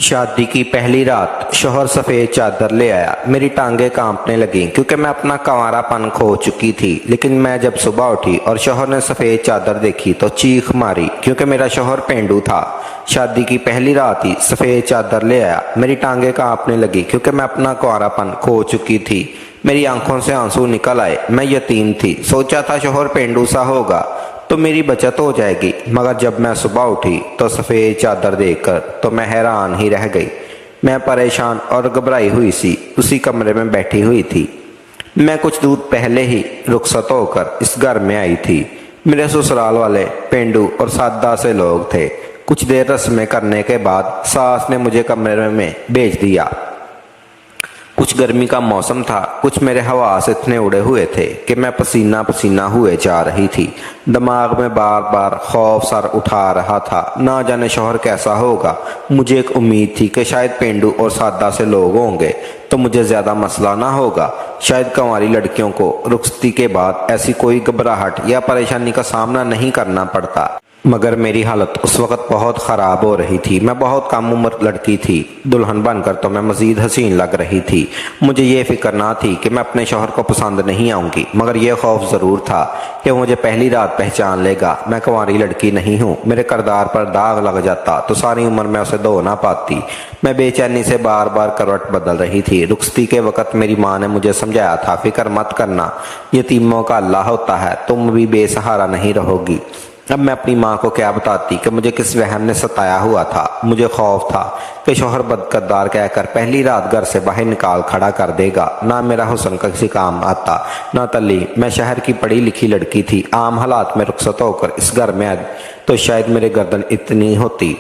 शादी की पहली रात शौहर सफ़ेद चादर ले आया। मेरी टांगें कांपने लगीं क्योंकि मैं अपना कंवारापन खो चुकी थी। लेकिन मैं जब सुबह उठी और शौहर ने सफ़ेद चादर देखी तो चीख मारी क्योंकि मेरा शौहर पेंडू था। शादी की पहली रात ही सफ़ेद चादर ले आया। मेरी टांगें कांपने लगी क्योंकि मैं अपना कंवारापन खो चुकी थी। मेरी आंखों से आंसू निकल आए। मैं यतीम थी। सोचा था शौहर पेंडू सा होगा तो मेरी बचत हो जाएगी, मगर जब मैं सुबह उठी तो सफ़ेद चादर देखकर तो मैं हैरान ही रह गई। मैं परेशान और घबराई हुई सी उसी कमरे में बैठी हुई थी। मैं कुछ दूर पहले ही रुखसत होकर इस घर में आई थी। मेरे ससुराल वाले पेंडू और सादा से लोग थे। कुछ देर रस्में करने के बाद सास ने मुझे कमरे में भेज दिया। कुछ गर्मी का मौसम था। कुछ मेरे हवास इतने उड़े हुए थे कि मैं पसीना पसीना हुए जा रही थी। दिमाग में बार बार खौफ सर उठा रहा था। ना जाने शौहर कैसा होगा। मुझे एक उम्मीद थी कि शायद पेंडू और सादा से लोग होंगे तो मुझे ज़्यादा मसला ना होगा। शायद कंवारी लड़कियों को रुखसती के बाद ऐसी कोई घबराहट या परेशानी का सामना नहीं करना पड़ता। मगर मेरी हालत उस वक़्त बहुत ख़राब हो रही थी। मैं बहुत कम उम्र लड़की थी। दुल्हन बनकर तो मैं मज़ीद हसीन लग रही थी। मुझे ये फ़िक्र ना थी कि मैं अपने शौहर को पसंद नहीं आऊँगी, मगर यह खौफ ज़रूर था कि वो मुझे पहली रात पहचान लेगा। मैं कुंवारी लड़की नहीं हूँ। मेरे किरदार पर दाग लग जाता तो सारी उम्र मैं उसे धो ना पाती। मैं बेचैनी से बार बार करवट बदल रही थी। रुखसती के वक़्त मेरी माँ ने मुझे समझाया था, फ़िक्र मत करना, यतीमों का अल्लाह होता है, तुम भी बेसहारा नहीं रहोगी। अब मैं अपनी माँ को क्या बताती कि मुझे किस वहम ने सताया हुआ था। मुझे खौफ था कि शौहर बदकरदार कहकर पहली रात घर से बाहर निकाल खड़ा कर देगा। ना मेरा हुस्न का किसी काम आता, ना तली। मैं शहर की पढ़ी लिखी लड़की थी। आम हालात में रुखसत होकर इस घर में आई तो शायद मेरे गर्दन इतनी होती,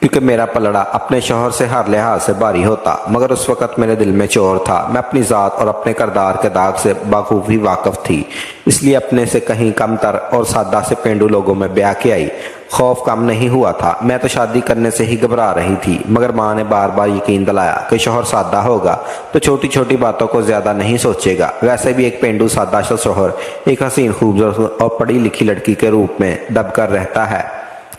क्योंकि मेरा पलड़ा अपने शौहर से हर लिहाज से भारी होता। मगर उस वक़्त मेरे दिल में चोर था। मैं अपनी ज़ात और अपने किरदार के दाग से बखूबी वाकिफ़ थी, इसलिए अपने से कहीं कमतर और सादा से पेंडू लोगों में ब्याह के आई। खौफ कम नहीं हुआ था। मैं तो शादी करने से ही घबरा रही थी, मगर माँ ने बार बार यकीन दिलाया कि शौहर सादा होगा तो छोटी छोटी बातों को ज़्यादा नहीं सोचेगा। वैसे भी एक पेंडू सादा शौहर एक हसीन खूबसूरत और पढ़ी लिखी लड़की के रूप में दब कर रहता है।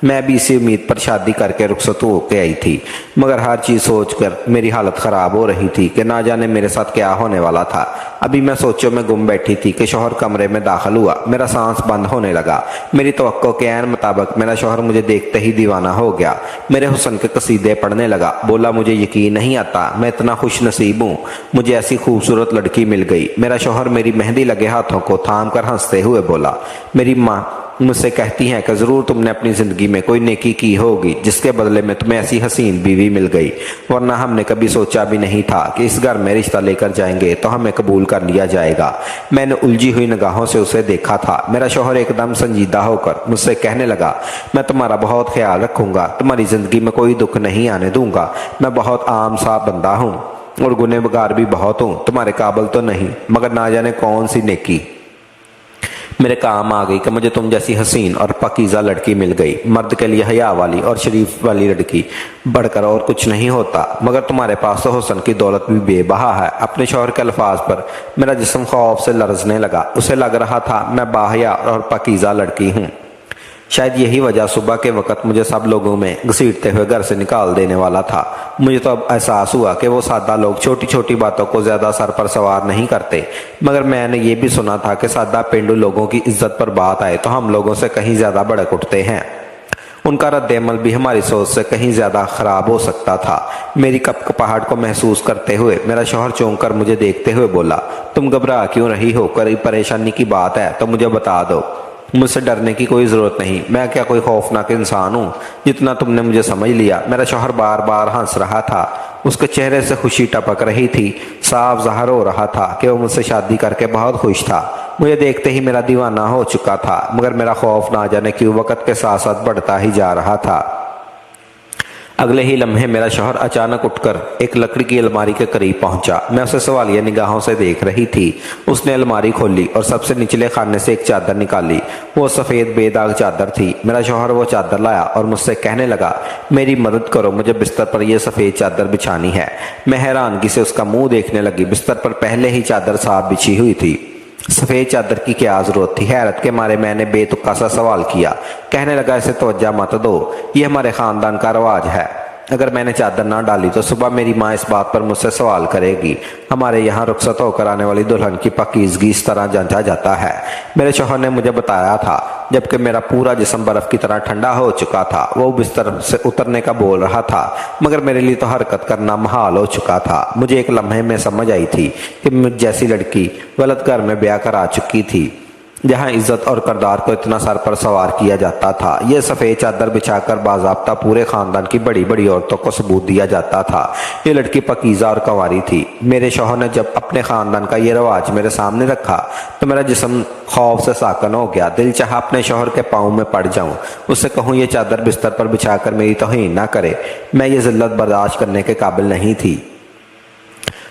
मैं भी इसी उम्मीद पर शादी करके रुखसत होकर आई थी, मगर हर चीज़ सोचकर मेरी हालत ख़राब हो रही थी कि ना जाने मेरे साथ क्या होने वाला था। अभी मैं सोचों में गुम बैठी थी कि शौहर कमरे में दाखिल हुआ। मेरा सांस बंद होने लगा। मेरी तवक्को के ऐन मुताबिक मेरा शौहर मुझे देखते ही दीवाना हो गया। मेरे हुस्न के कसीदे पढ़ने लगा। बोला, मुझे यकीन नहीं आता, मैं इतना खुश नसीब हूँ, मुझे ऐसी खूबसूरत लड़की मिल गई। मेरा शौहर मेरी मेहंदी लगे हाथों को थाम कर हंसते हुए बोला, मेरी माँ मुझसे कहती हैं कि ज़रूर तुमने अपनी ज़िंदगी में कोई नेकी की होगी जिसके बदले में तुम्हें ऐसी हसीन बीवी मिल गई, वरना हमने कभी सोचा भी नहीं था कि इस घर में रिश्ता लेकर जाएंगे तो हमें कबूल कर लिया जाएगा। मैंने उलझी हुई निगाहों से उसे देखा था। मेरा शौहर एकदम संजीदा होकर मुझसे कहने लगा, मैं तुम्हारा बहुत ख्याल रखूँगा, तुम्हारी ज़िंदगी में कोई दुख नहीं आने दूँगा। मैं बहुत आम सा बंदा हूँ और गुनहगार भी बहुत हूँ, तुम्हारे काबिल तो नहीं, मगर ना जाने कौन सी नेकी मेरे काम आ गई कि मुझे तुम जैसी हसीन और पाकीज़ा लड़की मिल गई। मर्द के लिए हया वाली और शरीफ वाली लड़की बढ़कर और कुछ नहीं होता, मगर तुम्हारे पास तो हुस्न की दौलत भी बेबहा है। अपने शौहर के अल्फाज पर मेरा जिस्म खौफ से लरजने लगा। उसे लग रहा था मैं बाहया और पाकीज़ा लड़की हूँ। शायद यही वजह सुबह के वक़्त मुझे सब लोगों में घसीटते हुए घर से निकाल देने वाला था। मुझे तो अब एहसास हुआ कि वो सादा लोग छोटी छोटी बातों को ज़्यादा सर पर सवार नहीं करते, मगर मैंने ये भी सुना था कि सादा पेंडू लोगों की इज्जत पर बात आए तो हम लोगों से कहीं ज़्यादा भड़क उठते हैं। उनका रद्द-ए-अमल भी हमारी सोच से कहीं ज़्यादा ख़राब हो सकता था। मेरी कपकपाहट को महसूस करते हुए मेरा शौहर चौंक कर मुझे देखते हुए बोला, तुम घबरा क्यों रही हो? कोई परेशानी की बात है तो मुझे बता दो। मुझसे डरने की कोई ज़रूरत नहीं। मैं क्या कोई खौफनाक इंसान हूँ जितना तुमने मुझे समझ लिया? मेरा शौहर बार बार हंस रहा था। उसके चेहरे से खुशी टपक रही थी। साफ ज़ाहिर हो रहा था कि वो मुझसे शादी करके बहुत खुश था। मुझे देखते ही मेरा दीवाना हो चुका था, मगर मेरा खौफ ना जाने क्यों वक़्त के साथ साथ बढ़ता ही जा रहा था। अगले ही लम्हे मेरा शौहर अचानक उठकर एक लकड़ी की अलमारी के करीब पहुंचा। मैं उसे सवालिया निगाहों से देख रही थी। उसने अलमारी खोली और सबसे निचले खाने से एक चादर निकाली। वो सफ़ेद बेदाग चादर थी। मेरा शौहर वो चादर लाया और मुझसे कहने लगा, मेरी मदद करो, मुझे बिस्तर पर यह सफ़ेद चादर बिछानी है। मैं हैरानगी से उसका मुँह देखने लगी। बिस्तर पर पहले ही चादर साफ बिछी हुई थी। सफ़ेद चादर की क्या ज़रूरत थी? हैरत के मारे मैंने बेतुका सा सवाल किया। कहने लगा, इसे तवज्जो मत दो, ये हमारे ख़ानदान का रवाज है। اگر میں نے چادر نہ ڈالی تو صبح میری ماں اس بات پر مجھ سے سوال کرے گی۔ ہمارے یہاں رخصت ہو کر آنے والی دلہن کی پاکیزگی اس طرح جانچا جاتا ہے۔ میرے شوہر نے مجھے بتایا تھا جبکہ میرا پورا جسم برف کی طرح ٹھنڈا ہو چکا تھا۔ وہ بستر سے اترنے کا بول رہا تھا مگر میرے لیے تو حرکت کرنا محال ہو چکا تھا۔ مجھے ایک لمحے میں سمجھ آئی تھی کہ مجھ جیسی لڑکی غلط گھر میں بیاہ کر آ چکی تھی جہاں عزت اور کردار کو اتنا سر پر سوار کیا جاتا تھا۔ یہ سفید چادر بچھا کر باضابطہ پورے خاندان کی بڑی بڑی عورتوں کو ثبوت دیا جاتا تھا۔ یہ لڑکی پاکیزہ اور کنواری تھی۔ میرے شوہر نے جب اپنے خاندان کا یہ رواج میرے سامنے رکھا تو میرا جسم خوف سے ساکن ہو گیا۔ دل چاہا اپنے شوہر کے پاؤں میں پڑ جاؤں، اس سے کہوں یہ چادر بستر پر بچھا کر میری توہین نہ کرے۔ میں یہ ذلت برداشت کرنے کے قابل نہیں تھی۔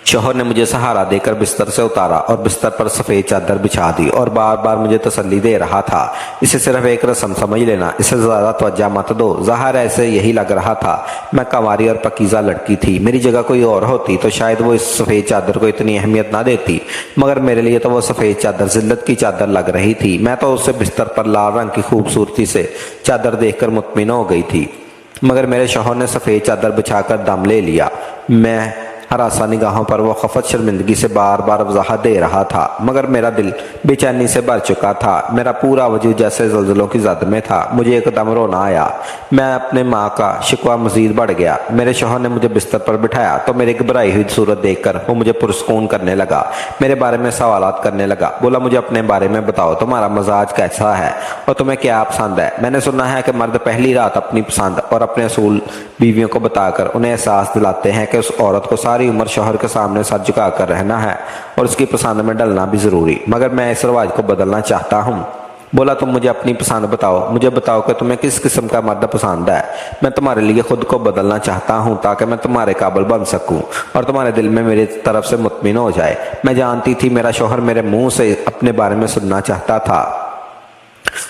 شوہر نے مجھے سہارا دے کر بستر سے اتارا اور بستر پر سفید چادر بچھا دی اور بار بار مجھے تسلی دے رہا تھا، اسے صرف ایک رسم سمجھ لینا، اسے زیادہ توجہ مت دو۔ ظاہر ایسے یہی لگ رہا تھا۔ میں کنواری اور پاکیزہ لڑکی تھی۔ میری جگہ کوئی اور ہوتی تو شاید وہ اس سفید چادر کو اتنی اہمیت نہ دیتی، مگر میرے لیے تو وہ سفید چادر ذلت کی چادر لگ رہی تھی۔ میں تو اسے بستر پر لال رنگ کی خوبصورتی سے چادر دیکھ کر مطمئن ہو گئی تھی، مگر میرے شوہر نے سفید چادر بچھا کر دم لے لیا۔ میں ہراساں نگاہوں پر وہ خفت شرمندگی سے بار بار وضاحت دے رہا تھا، مگر میرا دل بے چینی سے بھر چکا تھا۔ میرا پورا وجود جیسے زلزلوں کی زد میں تھا۔ مجھے ایک دم رونا آیا۔ میں اپنے ماں کا شکوہ مزید بڑھ گیا۔ میرے شوہر نے مجھے بستر پر بٹھایا تو میری گھبرائی ہوئی صورت دیکھ کر وہ مجھے پرسکون کرنے لگا، میرے بارے میں سوالات کرنے لگا۔ بولا مجھے اپنے بارے میں بتاؤ، تمہارا مزاج کیسا ہے اور تمہیں کیا پسند ہے؟ میں نے سنا ہے کہ مرد پہلی رات اپنی پسند اور اپنے اصول بیویوں کو بتا کر انہیں احساس دلاتے ہیں کہ اس عورت کو ساری عمر شوہر کے سامنے سر جھکا کر رہنا ہے اور اس کی پسند میں ڈلنا بھی ضروری، مگر میں اس رواج کو بدلنا چاہتا ہوں۔ بولا تم مجھے اپنی پسند بتاؤ، مجھے بتاؤ کہ تمہیں کس قسم کا مرد پسند ہے۔ میں تمہارے لیے خود کو بدلنا چاہتا ہوں تاکہ میں تمہارے قابل بن سکوں اور تمہارے دل میں میری طرف سے مطمئن ہو جائے۔ میں جانتی تھی میرا شوہر میرے منہ سے اپنے بارے میں سننا چاہتا تھا۔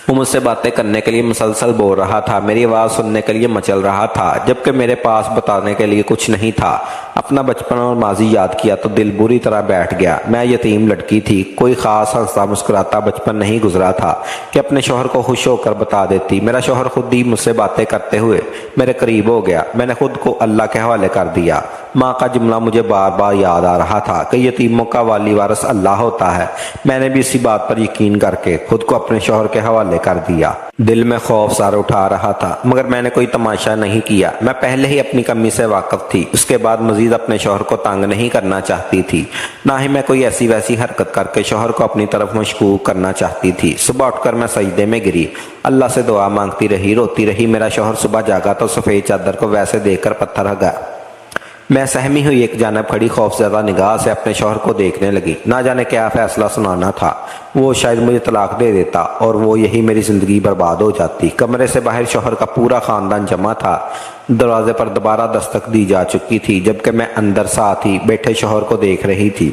وہ مجھ سے باتیں کرنے کے لیے مسلسل بول رہا تھا، میری آواز سننے کے لیے مچل رہا تھا، جبکہ میرے پاس بتانے کے لیے کچھ نہیں تھا۔ اپنا بچپن اور ماضی یاد کیا تو دل بری طرح بیٹھ گیا۔ میں یتیم لڑکی تھی، کوئی خاص ہنستا مسکراتا بچپن نہیں گزرا تھا کہ اپنے شوہر کو خوش ہو کر بتا دیتی۔ میرا شوہر خود ہی مجھ سے باتیں کرتے ہوئے میرے قریب ہو گیا۔ میں نے خود کو اللہ کے حوالے کر دیا۔ ماں کا جملہ مجھے بار بار یاد آ رہا تھا کہ یتیموں کا والی وارث اللہ ہوتا ہے۔ میں نے بھی اسی بات پر یقین کر کے خود کو اپنے شوہر کے حوالے کر دیا۔ دل میں خوف سار اٹھا رہا تھا، مگر میں نے کوئی تماشا نہیں کیا۔ میں پہلے ہی اپنی کمی سے واقف تھی، اس کے بعد مزید اپنے شوہر کو تنگ نہیں کرنا چاہتی تھی، نہ ہی میں کوئی ایسی ویسی حرکت کر کے شوہر کو اپنی طرف مشکوک کرنا چاہتی تھی۔ صبح اٹھ کر میں سجدے میں گری، اللہ سے دعا مانگتی رہی، روتی رہی۔ میرا شوہر صبح جاگا تو سفید چادر کو ویسے دیکھ کر پتھر ہو گیا۔ میں سہمی ہوئی ایک جانب کھڑی خوف زدہ نگاہ سے اپنے شوہر کو دیکھنے لگی۔ نہ جانے کیا فیصلہ سنانا تھا، وہ شاید مجھے طلاق دے دیتا اور وہ یہی میری زندگی برباد ہو جاتی۔ کمرے سے باہر شوہر کا پورا خاندان جمع تھا۔ دروازے پر دوبارہ دستک دی جا چکی تھی، جبکہ میں اندر ساتھ ہی بیٹھے شوہر کو دیکھ رہی تھی۔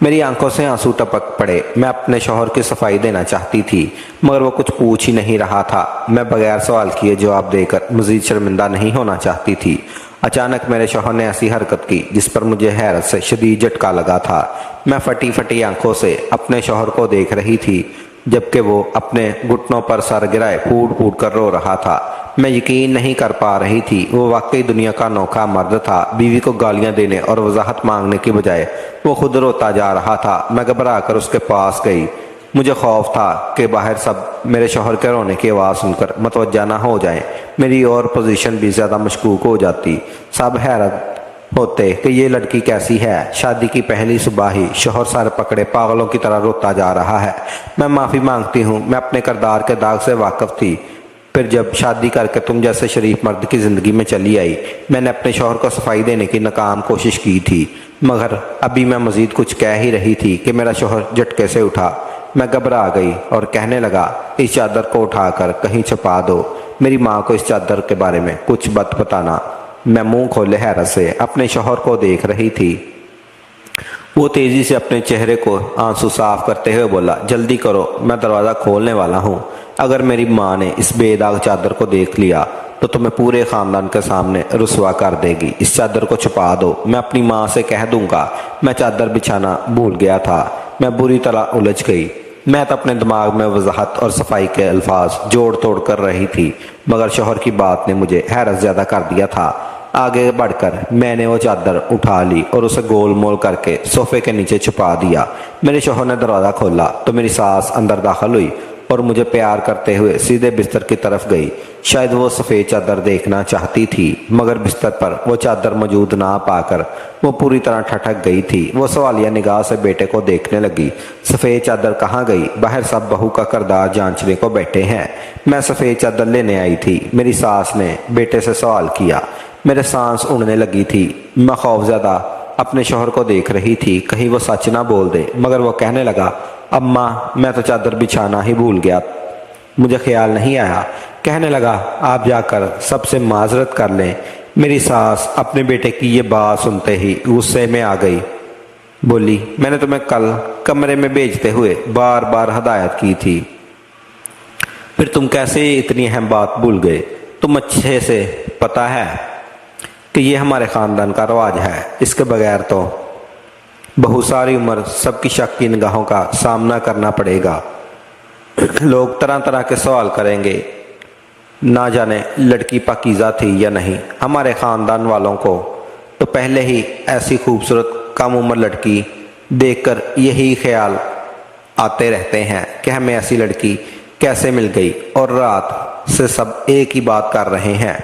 میری آنکھوں سے آنسو ٹپک پڑے۔ میں اپنے شوہر کی صفائی دینا چاہتی تھی، مگر وہ کچھ پوچھ ہی نہیں رہا تھا۔ میں بغیر سوال کیے جواب دے کر مزید شرمندہ نہیں ہونا چاہتی تھی۔ اچانک میرے شوہر نے ایسی حرکت کی جس پر مجھے حیرت سے شدید جھٹکا لگا تھا۔ میں پھٹی پھٹی آنکھوں سے اپنے شوہر کو دیکھ رہی تھی، جبکہ وہ اپنے گھٹنوں پر سر گرائے پھوٹ پھوٹ کر رو رہا تھا۔ میں یقین نہیں کر پا رہی تھی، وہ واقعی دنیا کا انوکھا مرد تھا۔ بیوی کو گالیاں دینے اور وضاحت مانگنے کی بجائے وہ خود روتا جا رہا تھا۔ میں گھبرا کر اس کے پاس گئی۔ مجھے خوف تھا کہ باہر سب میرے شوہر کے رونے کی آواز سن کر متوجہ نہ ہو جائیں، میری اور پوزیشن بھی زیادہ مشکوک ہو جاتی۔ سب حیرت ہوتے کہ یہ لڑکی کیسی ہے۔ شادی کی پہلی صبح ہی شوہر سر پکڑے پاگلوں کی طرح روتا جا رہا ہے۔ میں معافی مانگتی ہوں، میں اپنے کردار کے داغ سے واقف تھی۔ پھر جب شادی کر کے تم جیسے شریف مرد کی زندگی میں چلی آئی، میں نے اپنے شوہر کو صفائی دینے کی ناکام کوشش کی تھی، مگر ابھی میں مزید کچھ کہہ ہی رہی تھی کہ میرا شوہر جھٹکے سے اٹھا۔ میں گھبرا گئی اور کہنے لگا، اس چادر کو اٹھا کر کہیں چھپا دو، میری ماں کو اس چادر کے بارے میں کچھ بات بتانا۔ میں منہ کھولے حیرت سے اپنے شوہر کو دیکھ رہی تھی۔ وہ تیزی سے اپنے چہرے کو آنسو صاف کرتے ہوئے بولا، جلدی کرو، میں دروازہ کھولنے والا ہوں۔ اگر میری ماں نے اس بے داغ چادر کو دیکھ لیا تو تمہیں پورے خاندان کے سامنے رسوا کر دے گی۔ اس چادر کو چھپا دو، میں اپنی ماں سے کہہ دوں گا میں چادر بچھانا بھول گیا تھا۔ میں بری طرح الجھ گئی۔ میں تو اپنے دماغ میں وضاحت اور صفائی کے الفاظ جوڑ توڑ کر رہی تھی، مگر شوہر کی بات نے مجھے حیرت زیادہ کر دیا تھا۔ आगे बढ़कर मैंने वो चादर उठा ली और उसे गोल मोल करके सोफे के नीचे छुपा दिया। मेरे शौहर ने दरवाज़ा खोला तो मेरी सास अंदर दाखिल हुई और मुझे प्यार करते हुए सीधे बिस्तर की तरफ गई। शायद वो सफ़ेद चादर देखना चाहती थी, मगर बिस्तर पर वो चादर मौजूद ना पाकर वो पूरी तरह ठठक गई थी। वो सवालिया निगाह से बेटे को देखने लगी। सफ़ेद चादर कहाँ गई? बाहर सब बहू का किरदार जांचने को बैठे हैं। मैं सफ़ेद चादर लेने आई थी, मेरी सास ने बेटे से सवाल किया। मेरे सांस उड़ने लगी थी। मैं खौफज़दा अपने शौहर को देख रही थी, कहीं वो सच ना बोल दे। मगर वो कहने लगा, अम्मा मैं तो चादर बिछाना ही भूल गया, मुझे ख्याल नहीं आया। कहने लगा, आप जाकर सबसे माजरत कर लें। मेरी सास अपने बेटे की ये बात सुनते ही गुस्से में आ गई। बोली, मैंने तुम्हें कल कमरे में भेजते हुए बार बार हदायत की थी, फिर तुम कैसे इतनी अहम बात भूल गए? तुम अच्छे से पता है कि ये हमारे ख़ानदान का रवाज है। इसके बगैर तो बहुत सारी उम्र सबकी शक की निगाहों का सामना करना पड़ेगा। लोग तरह तरह के सवाल करेंगे, ना जाने लड़की पाकीज़ा थी या नहीं। हमारे ख़ानदान वालों को तो पहले ही ऐसी खूबसूरत कम उम्र लड़की देखकर यही ख्याल आते रहते हैं कि हमें ऐसी लड़की कैसे मिल गई, और रात से सब एक ही बात कर रहे हैं।